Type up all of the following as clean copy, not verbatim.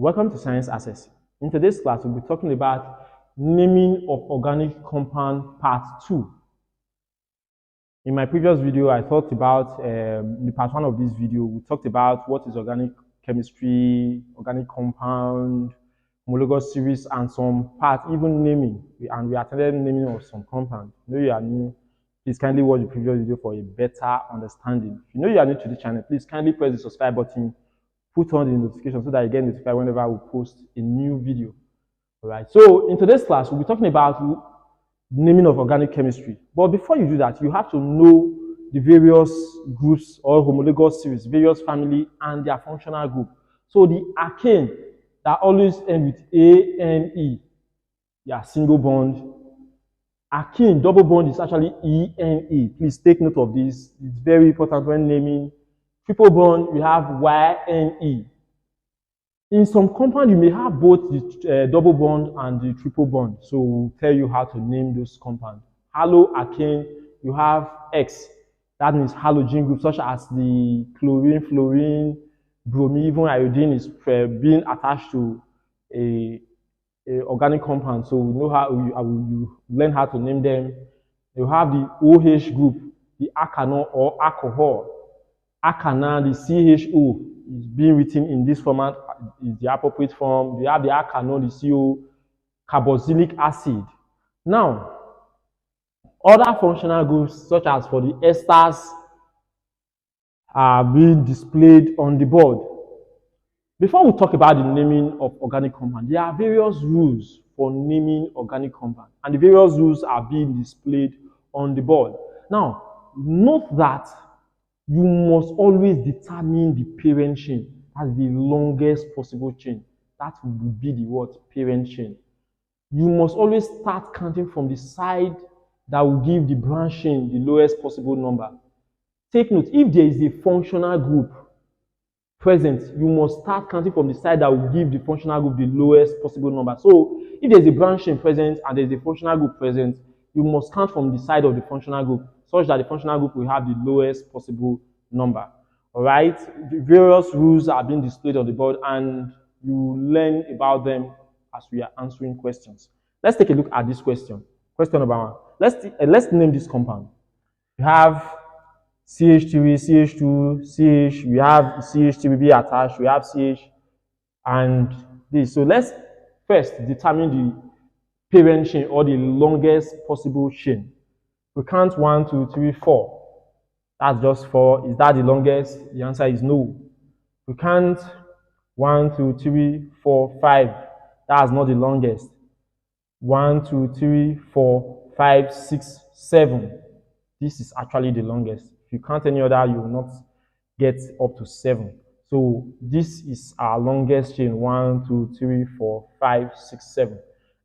Welcome to Science Access. In today's class, we'll be talking about naming of organic compound part 2. In my previous video, I talked about, in part 1 of this video, we talked about what is organic chemistry, organic compound, homologous series, and some parts, even naming. And we attended naming of some compound. If you know you are new, please kindly watch the previous video for a better understanding. If you know you are new to the channel, please kindly press the subscribe button, put on the notification so that you get notified whenever we post a new video. All right. So in today's class, we'll be talking about naming of organic chemistry. But before you do that, you have to know the various groups or homologous series, various family and their functional group. So the alkane that always end with A-N-E, yeah, single bond. Alkene, double bond is actually E-N-E. Please take note of this. It's very important when naming. Triple bond, we have Y-N-E. In some compound, you may have both the double bond and the triple bond. So we'll tell you how to name those compounds. Halo alkane, you have X. That means halogen group, such as the chlorine, fluorine, bromine, even iodine is being attached to a organic compound. So we know how you learn how to name them. You have the OH group, the alkanol or alcohol. Alkane, the CHO is being written in this format, is the appropriate form. We have the alkanol, the CO, carboxylic acid. Now, other functional groups, such as for the esters, are being displayed on the board. Before we talk about the naming of organic compound, there are various rules for naming organic compound, and the various rules are being displayed on the board. Now, note that you must always determine the parent chain. That's the longest possible chain. That would be the word parent chain. You must always start counting from the side that will give the branch chain the lowest possible number. Take note, if there is a functional group present, you must start counting from the side that will give the functional group the lowest possible number. So if there is a branch chain present and there is a functional group present, you must count from the side of the functional group, such that the functional group will have the lowest possible number. All right, the various rules are being displayed on the board, and you learn about them as we are answering questions. Let's take a look at this question. Question number 1. Let's name this compound. We have CH3, CH2, CH. We have CH3B attached. We have CH and this. So let's first determine the parent chain or the longest possible chain. We count 1, 2, 3, 4. That's just 4. Is that the longest? The answer is no. We count 1, 2, 3, 4, 5. That's not the longest. 1, 2, 3, 4, 5, 6, 7. This is actually the longest. If you count any other, you will not get up to 7. So this is our longest chain. 1, 2, 3, 4, 5, 6, 7.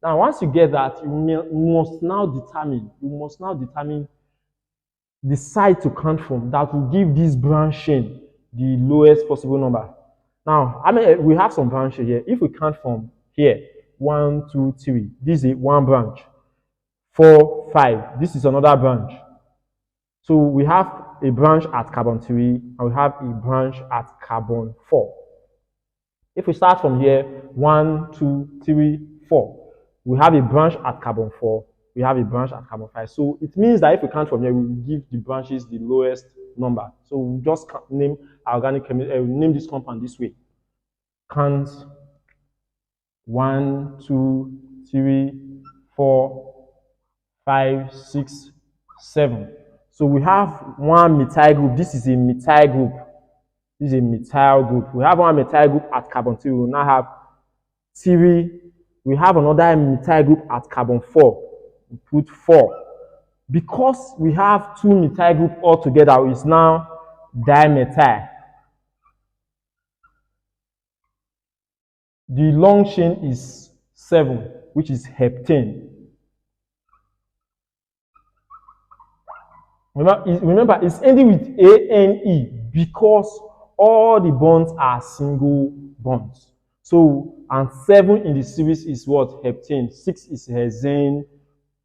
Now, once you get that, you must now determine the side to count from that will give this branch chain the lowest possible number. Now, we have some branches here. If we count from here, 1, 2, 3, this is one branch. 4, 5, this is another branch. So we have a branch at carbon 3 and we have a branch at carbon 4. If we start from here, 1, 2, 3, 4. We have a branch at carbon 4, we have a branch at carbon 5. So it means that if we count from here, we will give the branches the lowest number. So we just name our organic chemistry, name this compound this way. Count 1, 2, 3, 4, 5, 6, 7. So we have one methyl group. This is a methyl group. This is a methyl group. We have one methyl group at carbon 3. We will now have 3. We have another methyl group at carbon 4. We put 4. Because we have 2 methyl groups all together, it's now dimethyl. The long chain is 7, which is heptane. Remember, it's ending with A-N-E because all the bonds are single bonds. So, and 7 in the series is what? Heptane. 6 is hexane.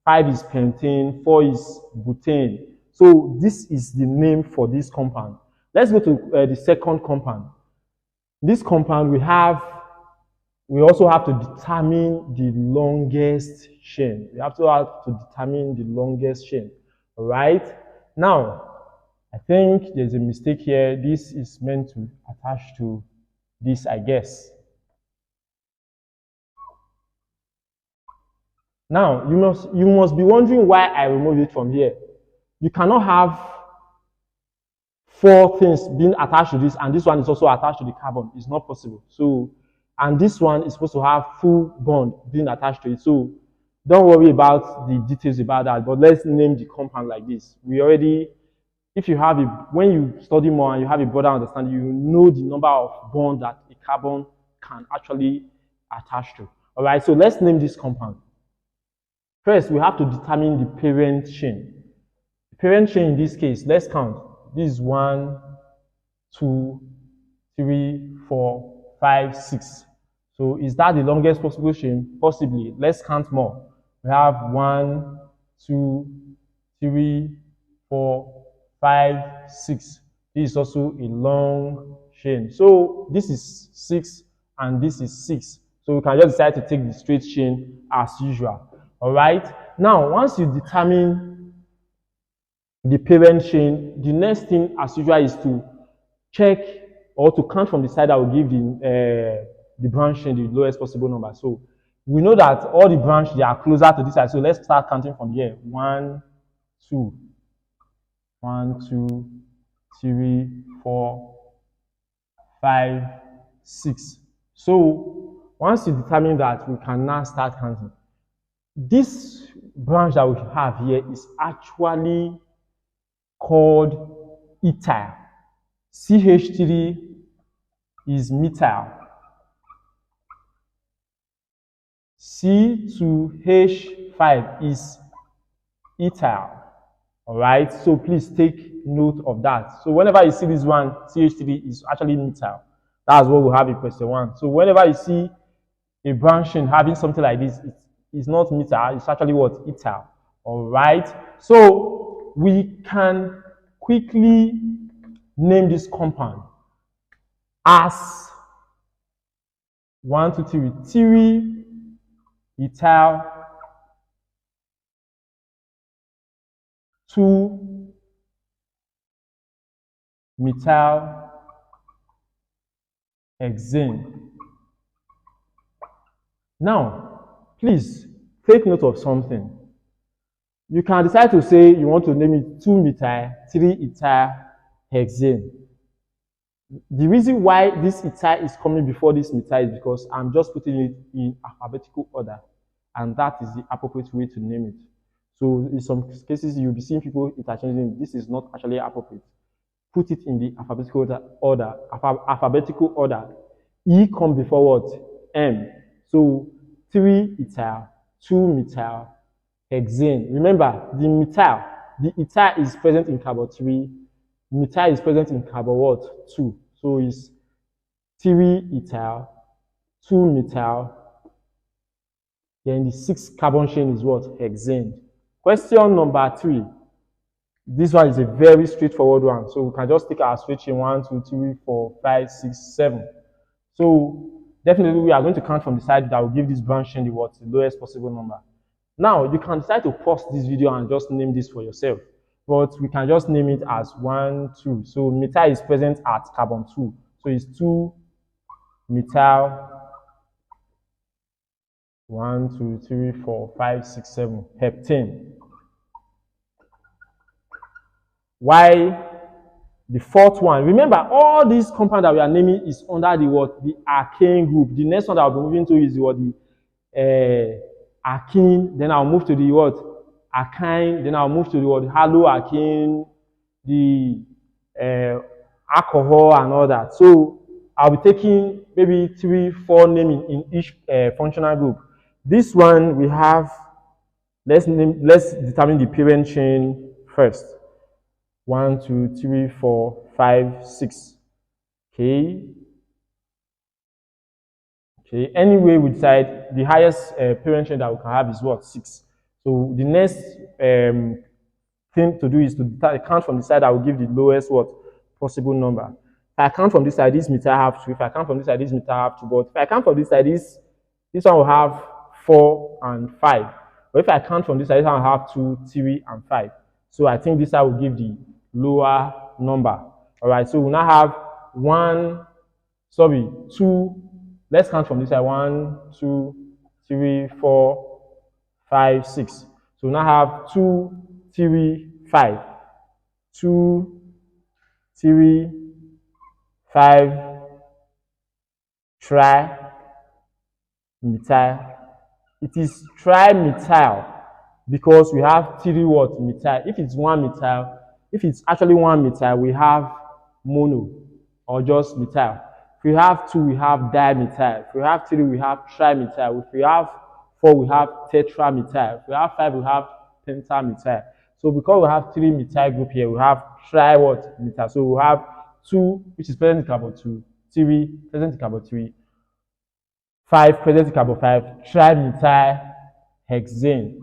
5 is pentane. 4 is butane. So, this is the name for this compound. Let's go to the second compound. This compound, we have we also have to determine the longest chain. We have to determine the longest chain. All right. Now, I think there's a mistake here. This is meant to attach to this, I guess. Now, you must be wondering why I removed it from here. You cannot have 4 things being attached to this, and this one is also attached to the carbon. It's not possible. So, and this one is supposed to have full bond being attached to it. So, don't worry about the details about that, but let's name the compound like this. We already, if you have when you study more and you have a broader understanding, you know the number of bonds that a carbon can actually attach to. All right, so let's name this compound. First, we have to determine the parent chain. The parent chain in this case, let's count. This is 1, 2, 3, 4, 5, 6. So is that the longest possible chain? Possibly. Let's count more. We have 1, 2, 3, 4, 5, 6. This is also a long chain. So this is 6 and this is 6. So we can just decide to take the straight chain as usual. All right. Now, once you determine the parent chain, the next thing as usual is to check or to count from the side that will give the branch chain the lowest possible number. So we know that all the branches, they are closer to this side. So let's start counting from here. 1, 2, 1, 2, 3, 4, 5, 6. So once you determine that, we can now start counting. This branch that we have here is actually called ethyl. CH3 is methyl. C2H5 is ethyl. All right, so please take note of that. So whenever you see this one, CH3 is actually methyl. That's what we have in question 1. So whenever you see a branch chain having something like this, it's not methyl, it's actually what? Ethyl. All right, so we can quickly name this compound as 1, 2, 3 ethyl 2 methyl hexane. Now, please take note of something. You can decide to say you want to name it 2-methyl 3-ethyl hexane. The reason why this ethyl is coming before this methyl is because I'm just putting it in alphabetical order, and that is the appropriate way to name it. So in some cases, you'll be seeing people interchanging. This is not actually appropriate. Put it in the alphabetical order. Alphabetical order. E comes before what? M. So 3-ethyl 2-methyl hexane. Remember, the ethyl is present in carbon 3. Methyl is present in carbon what? 2. So it's 3-ethyl 2-methyl. Then the 6th carbon chain is what? Hexane. Question number 3. This one is a very straightforward one. So we can just take our straight chain 1, 2, 3, 4, 5, 6, 7. So definitely we are going to count from the side that will give this branch chain the what? The lowest possible number. Now you can decide to pause this video and just name this for yourself. But we can just name it as 1, 2. So methyl is present at carbon 2. So it's 2-methyl 1, 2, 3, 4, 5, 6, 7 heptane. Why the 4th one? Remember, all these compounds that we are naming is under the what? The alkane group. The next one that I'll be moving to is what? The alkene. Then I'll move to the what? Alkyne. Then I'll move to the what? Haloalkane, the alcohol and all that. So I'll be taking maybe 3, 4 naming in each functional group. This one we have. Let's determine the parent chain first. 1, 2, 3, 4, 5, 6. Okay. Okay. Anyway, we decide the highest parent chain that we can have is what? 6. So the next thing to do is to count from the side that will give the lowest what? Possible number. If I count from this side, this meter have 2. If I count from this side, this meter have 2. But if I count from this side, this one will have 4 and 5. But if I count from this side, this one will have 2, 3, and 5. So I think this side will give the lower number. All right, so we now have 2. Let's count from this side. 1, 2, 3, 4, 5, 6. So we now have 2, 3, 5. 2, 3, 5, tri-methyl. It is tri-methyl because we have 3 what? Methyl. If it's 1 methyl, if it's actually 1 methyl, we have mono or just methyl. If we have 2, we have dimethyl. If we have 3, we have trimethyl. If we have 4, we have tetramethyl. If we have 5, we have pentamethyl. So because we have 3 methyl group here, we have tri what? Methyl. So we have 2, which is present in carbon 2, 3, present in carbon 3, 5, present in carbon 5, trimethyl hexane.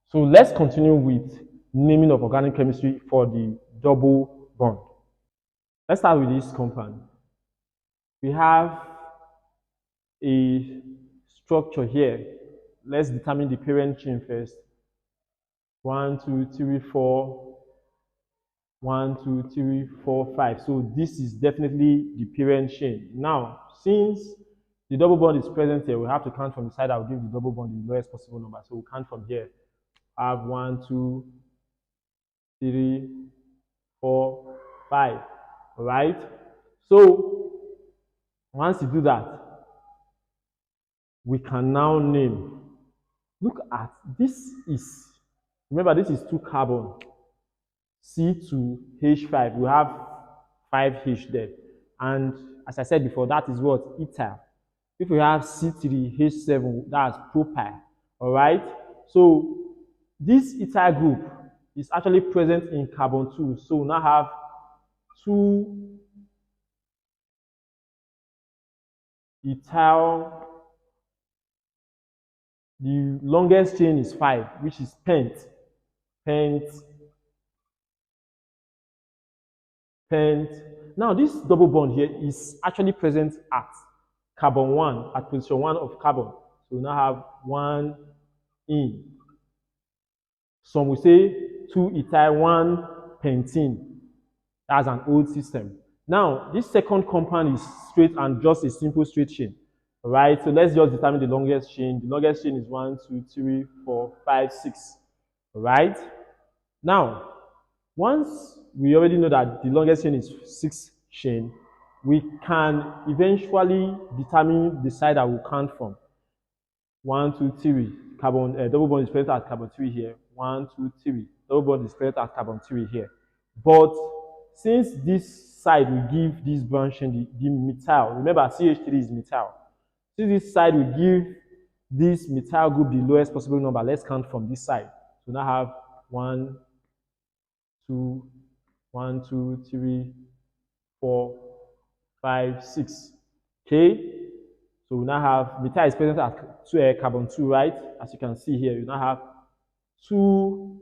So let's continue with naming of organic chemistry for the double bond. Let's start with this compound. We have a structure here. Let's determine the parent chain first. 1, 2, 3, 4. 1, 2, 3, 4, 5. So this is definitely the parent chain. Now, since the double bond is present here, we have to count from the side that will give the double bond the lowest possible number. So we'll count from here. I have 1, 2, 3, 4, 5. All right. So once you do that, we can now name. Look at this is, remember this is 2 carbon. C2H5, we have 5H there. And as I said before, that is what? Ethyl. If we have C3H7, that's propyl. All right? So this ethyl group is actually present in carbon 2. So we now have 2 ethyl. The longest chain is 5, which is pent. Now, this double bond here is actually present at carbon 1, at position 1 of carbon. So we now have 1 in. Some will say 2 ethyl, 1 pentene. That's an old system. Now, this second compound is straight and just a simple straight chain. All right, so let's just determine the longest chain. The longest chain is 1, 2, 3, 4, 5, 6. All right. Now, once we already know that the longest chain is 6 chain, we can eventually determine the side that we'll count from. 1, 2, 3. Carbon double bond is present at carbon 3 here. 1, 2, 3. Double bond is present at carbon 3 here. But since this side will give this branching the methyl, remember CH3 is methyl. Since this side will give this methyl group the lowest possible number, let's count from this side. So now have 1, 2, 1, 2, 3, 4, 5, 6. Okay. So we now have methyl is present at carbon 2, right? As you can see here, you now have 2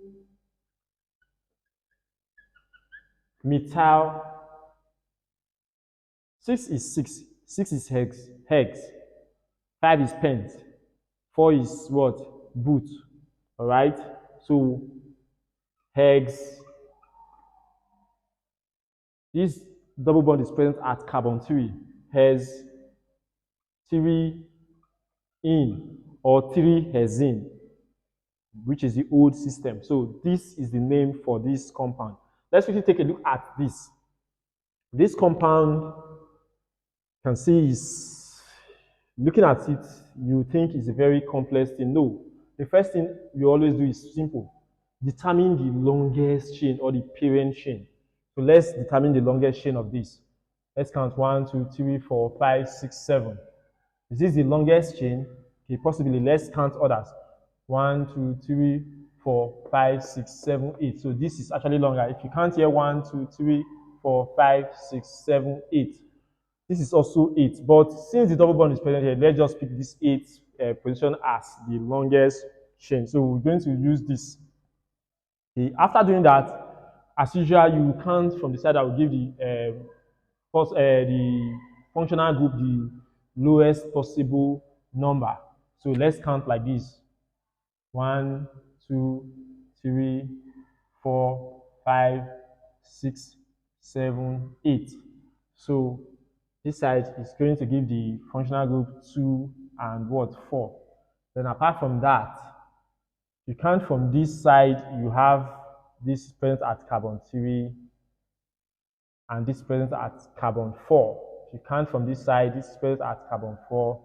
methyl. 6 is 6. 6 is hex. 5 is pent. 4 is what? Boot. All right. So hex. This double bond is present at carbon 3. Has 3 in or 3 hexene, which is the old system. So this is the name for this compound. Let's quickly take a look at this. This compound, you can see, is looking at it, you think it's a very complex thing. No. The first thing we always do is simple. Determine the longest chain or the parent chain. So let's determine the longest chain of this. Let's count 1, 2, 3, 4, 5, 6, 7. Is this the longest chain? Okay, possibly. Let's count others. 1, 2, 3, 4, 5, 6, 7, 8. So this is actually longer. If you count here 1, 2, 3, 4, 5, 6, 7, 8. This is also 8. But since the double bond is present here, let's just pick this 8 position as the longest chain. So we're going to use this. Okay. After doing that, As usual, you count from the side that will give the functional group the lowest possible number. So let's count like this: 1, 2, 3, 4, 5, 6, 7, 8. So this side is going to give the functional group 2 and what? 4. Then apart from that, you count from this side, you have this present at carbon 3 and this present at carbon 4. If you count from this side, this is present at carbon 4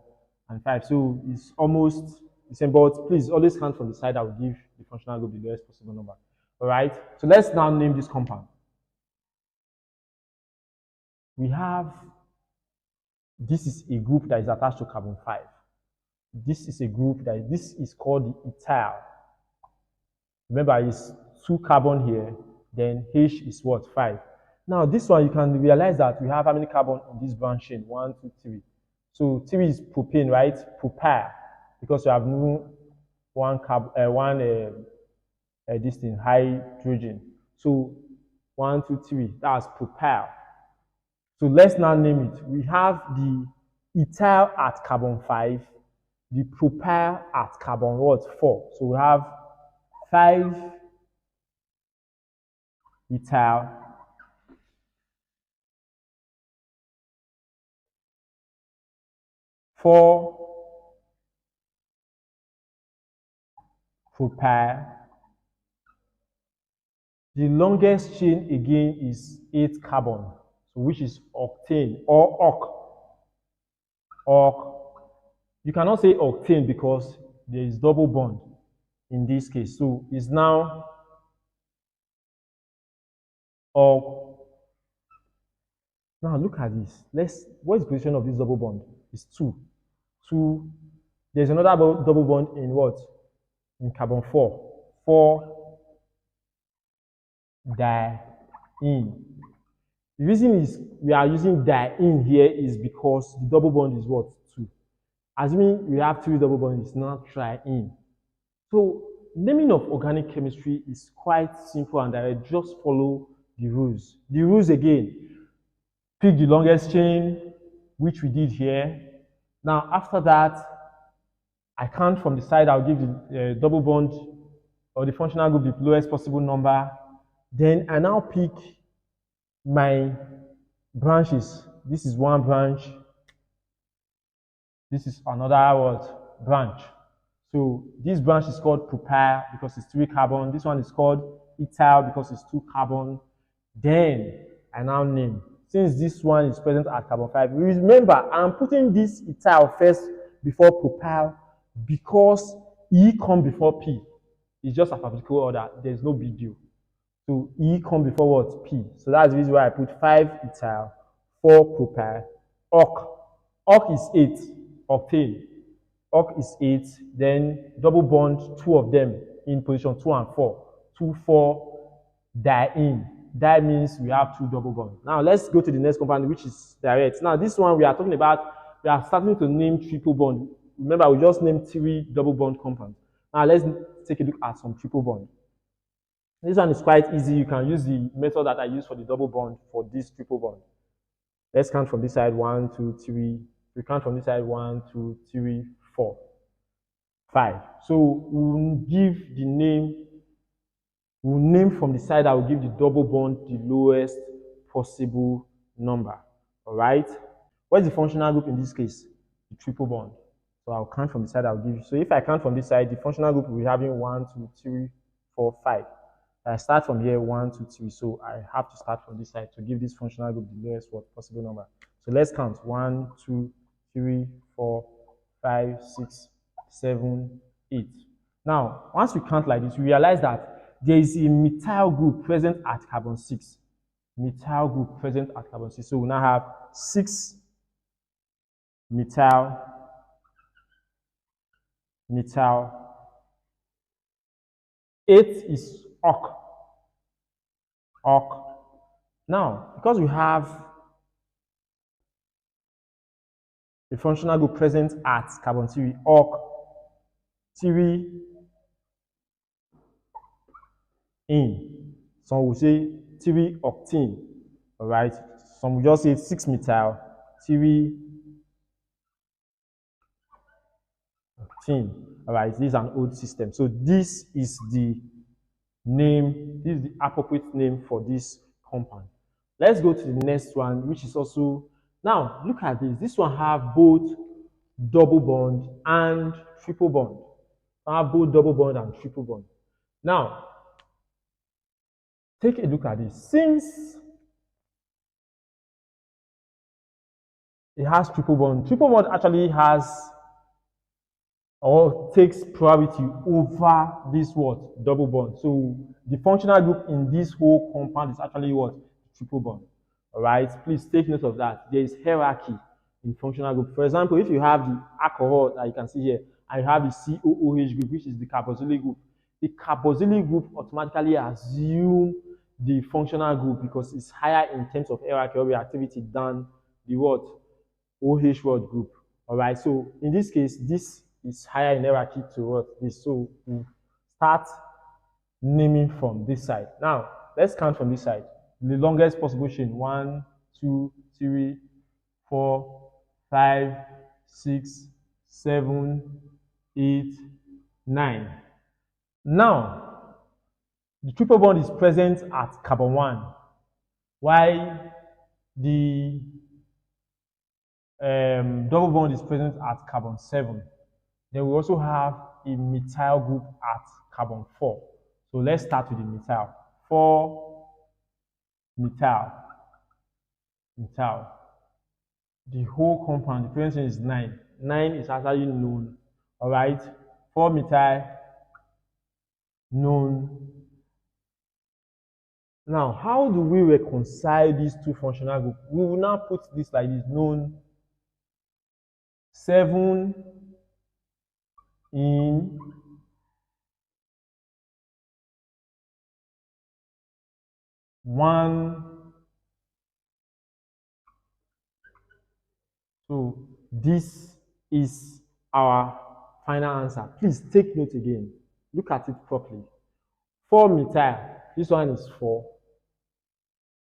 and 5. So it's almost the same, but please always count from the side that will give the functional group the lowest possible number. All right, so let's now name this compound. We have, this is a group that is attached to carbon 5. This is a group that, this is called the ethyl. Remember, it's 2 carbon here, then H is what? 5. Now, this one, you can realize that we have how many carbon in this branch chain? 1, 2, 3. So 3 is propane, right? Propyl, because you have one this thing, hydrogen. So 1, 2, 3, that's propyl. So let's now name it. We have the ethyl at carbon 5, the propyl at carbon what? 4. So we have 5 ethyl, 4 propyl. The longest chain again is 8 carbon, so which is octane or oc. You cannot say octane because there is double bond in this case. So it's now oc. Now look at this. What is the position of this double bond? It's 2. There's another double bond in what? In carbon 4. 4 diene. The reason is we are using diene here is because the double bond is what? 2. Assuming we have 3 double bonds, it's not triene. So naming of organic chemistry is quite simple and direct. Just follow the rules. The rules again: pick the longest chain, which we did here. Now after that, I count from the side. I'll give the double bond or the functional group the lowest possible number. Then I now pick my branches. This is one branch. This is another what? Branch. So this branch is called propyl because it's 3 carbon. This one is called ethyl because it's 2 carbon. Then I now name. Since this one is present at carbon 5, remember I'm putting this ethyl first before propyl because E comes before P. It's just alphabetical order. There's no big deal. So E comes before what? P. So that's the reason why I put 5 ethyl, 4 propyl, oc. Oc is 8, octane. Oc is 8, then double bond, 2 of them in position 2 and 4. 2, 4, diene. Di means we have 2 double bonds. Now let's go to the next compound, which is direct. Now this one we are talking about, we are starting to name triple bond. Remember, we just named 3 double bond compounds. Now let's take a look at some triple bond. This one is quite easy. You can use the method that I use for the double bond for this triple bond. Let's count from this side: 1, 2, 3. We count from this side: 1, 2, 3, 4, 5. So we'll give the name. We'll name from the side that will give the double bond the lowest possible number. All right. What's the functional group in this case? The triple bond. So I'll count from the side I'll give you. So if I count from this side, the functional group will be having 1, 2, 3, 4, 5. I start from here: 1, 2, 3. So I have to start from this side to give this functional group the lowest possible number. So let's count: 1, 2, 3, 4, 5, 6, 7, 8. Now, once we count like this, we realize that there is a methyl group present at carbon 6. Methyl group present at carbon 6. So we now have 6 methyl. 8 is oc. Now, because we have a functional group present at carbon 3, oc 3 in. Some will say 3 octane. All right. Some will just say 6 methyl 3 octane. All right. This is an old system. So this is the name. This is the appropriate name for this compound. Let's go to the next one, which is also, now look at this. This one have both double bond and triple bond. I have both double bond and triple bond. Now, take a look at this. Since it has triple bond actually has or takes priority over this what? Double bond. So the functional group in this whole compound is actually what? Triple bond. All right, please take note of that. There is hierarchy in functional group. For example, if you have the alcohol that you can see here, and you have the COOH group, which is the carboxylic group, the carboxylic group automatically assume the functional group because it's higher in terms of hierarchy or reactivity than the what? OH word group. All right, so in this case, this is higher in hierarchy to what? This. So we start naming from this side. Now, let's count from this side. The longest possible chain: 1, 2, 3, 4, 5, 6, 7, 8, 9. Now, the triple bond is present at carbon 1, while the double bond is present at carbon 7. Then we also have a methyl group at carbon 4. So let's start with the methyl. 4 methyl. The whole compound, the presence is 9. 9 is actually known. All right. 4 methyl known. Now, how do we reconcile these two functional groups? We will now put this like this: known 7 in 1. So this is our final answer. Please take note again. Look at it properly. 4 methyl. This one is 4.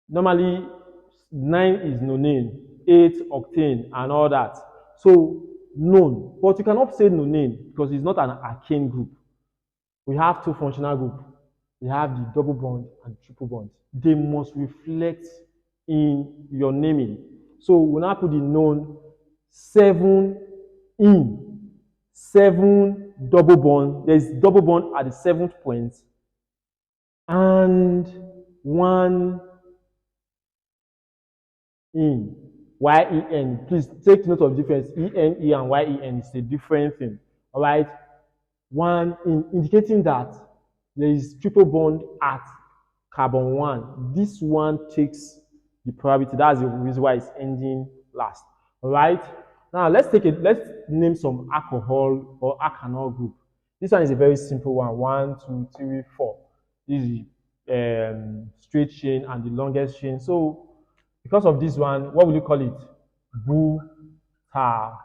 Normally, 9 is nonane, 8 octane, and all that. So known, but you cannot say nonane because it's not an alkane group. We have two functional groups. We have the double bond and triple bond. They must reflect in your naming. So we'll now put the known 7 in 7 double bond. There's double bond at the 7th point and 1 in YEN. Please take note of the difference. ENE and YEN is a different thing. All right. 1 in, indicating that there is triple bond at carbon 1. This one takes the priority. That's the reason why it's ending last. All right. Now let's name some alcohol or alkanol group. This one is a very simple one. 1, 2, 3, 4. This is the straight chain and the longest chain. So because of this one, what will you call it? Buta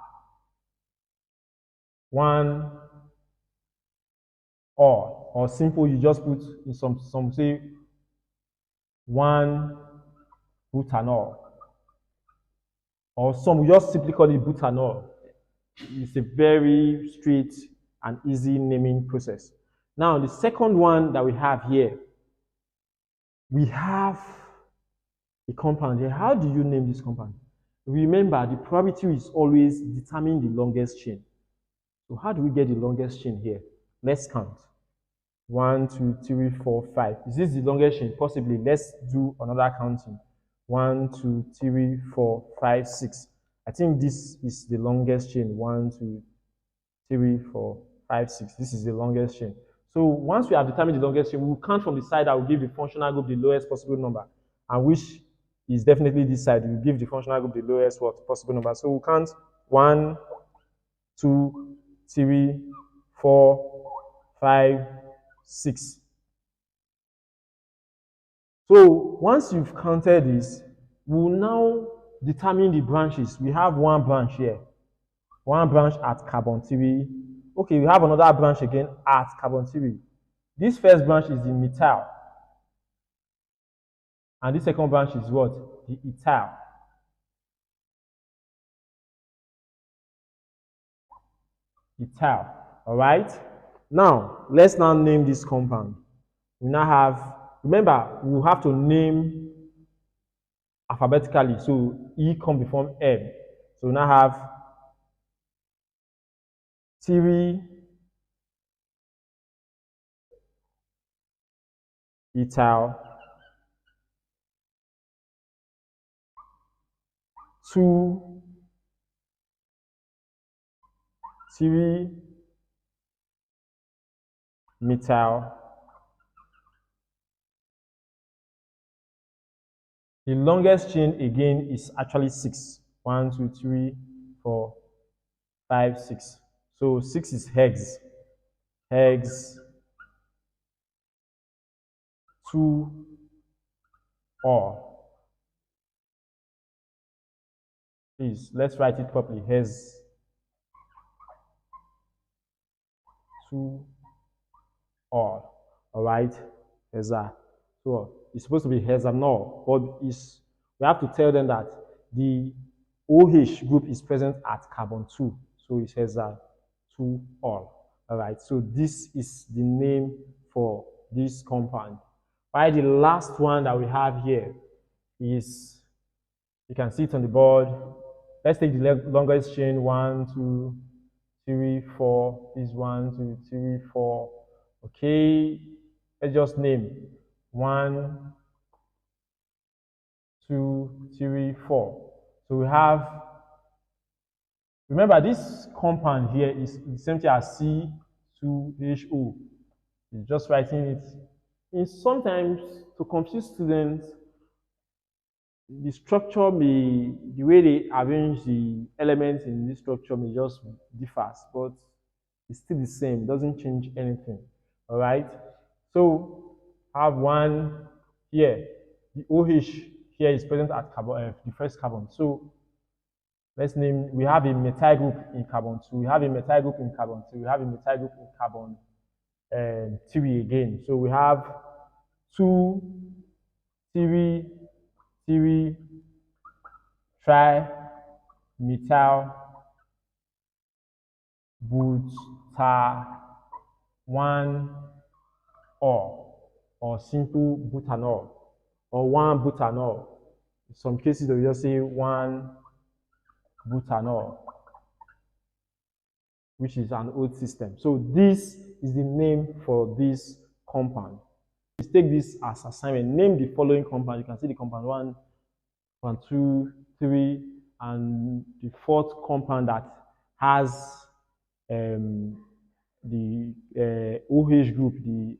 1 or simple, you just put in some say 1 butanol, or some will just simply call it butanol. It's a very straight and easy naming process. Now the second one that we have here, we have a compound here. How do you name this compound? Remember, the probability is always determine the longest chain. So how do we get the longest chain here? Let's count. 1, 2, 3, 4, 5. Is this the longest chain? Possibly. Let's do another counting. 1, 2, 3, 4, 5, 6. I think this is the longest chain. 1, 2, 3, 4, 5, 6. This is the longest chain. So once we have determined the longest chain, we will count from the side that will give the functional group the lowest possible number, and which is definitely this side. We give the functional group the lowest possible number. So we'll count 1, 2, 3, 4, 5, 6. So once you've counted this, we'll now determine the branches. We have one branch here, one branch at carbon 3. Okay, we have another branch again at carbon 3. This first branch is the methyl. And this second branch is what? The ethyl. Ethyl. All right. Now, let's now name this compound. We now have, remember, we have to name alphabetically. So E comes before M. So we now have 3 ethyl, 2 methyl. The longest chain again is actually 6. 1, 2, 3, 4, 5, 6. So 6 is hex. Hex 2 or. Please, let's write it properly. Hex 2 or. All right. Heza. So it's supposed to be hexanol, but we have to tell them that the OH group is present at carbon 2. So it's heza 2 or. All right. So this is the name for this compound. All right. The last one that we have here is, you can see it on the board. Let's take the longest chain. 1, 2, 3, 4. This 1, 2, 3, 4. Okay. Let's just name 1, 2, 3, 4. So we have, remember this compound here is the same thing as C2H2O. It's just writing it. And sometimes, to confuse students, the structure may, the way they arrange the elements in this structure may just differ, but it's still the same. It doesn't change anything. All right. So I have 1 here. The OH here is present at carbon, the first carbon. So let's name, we have a methyl group in carbon 2. We have a methyl group in carbon 3. We have a methyl group in carbon 3 again. So we have 2, 3, tri-methyl buta-1 or simple butanol, or 1 butanol. In some cases, they will just say 1 butanol, which is an old system. So this is the name for this compound. Let's take this as assignment. Name the following compound. You can see the compound 1, 2, 3, and the 4th compound that has the OH group, the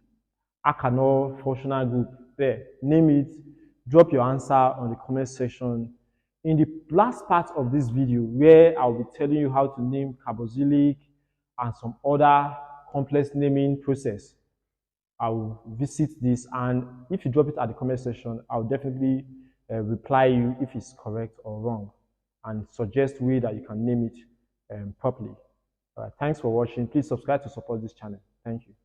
Alkanol functional group there. Name it. Drop your answer on the comment section. In the last part of this video, where I'll be telling you how to name carboxylic and some other complex naming process, I'll visit this, and if you drop it at the comment section, I'll definitely reply you if it's correct or wrong, and suggest way that you can name it properly. All right, thanks for watching. Please subscribe to support this channel. Thank you.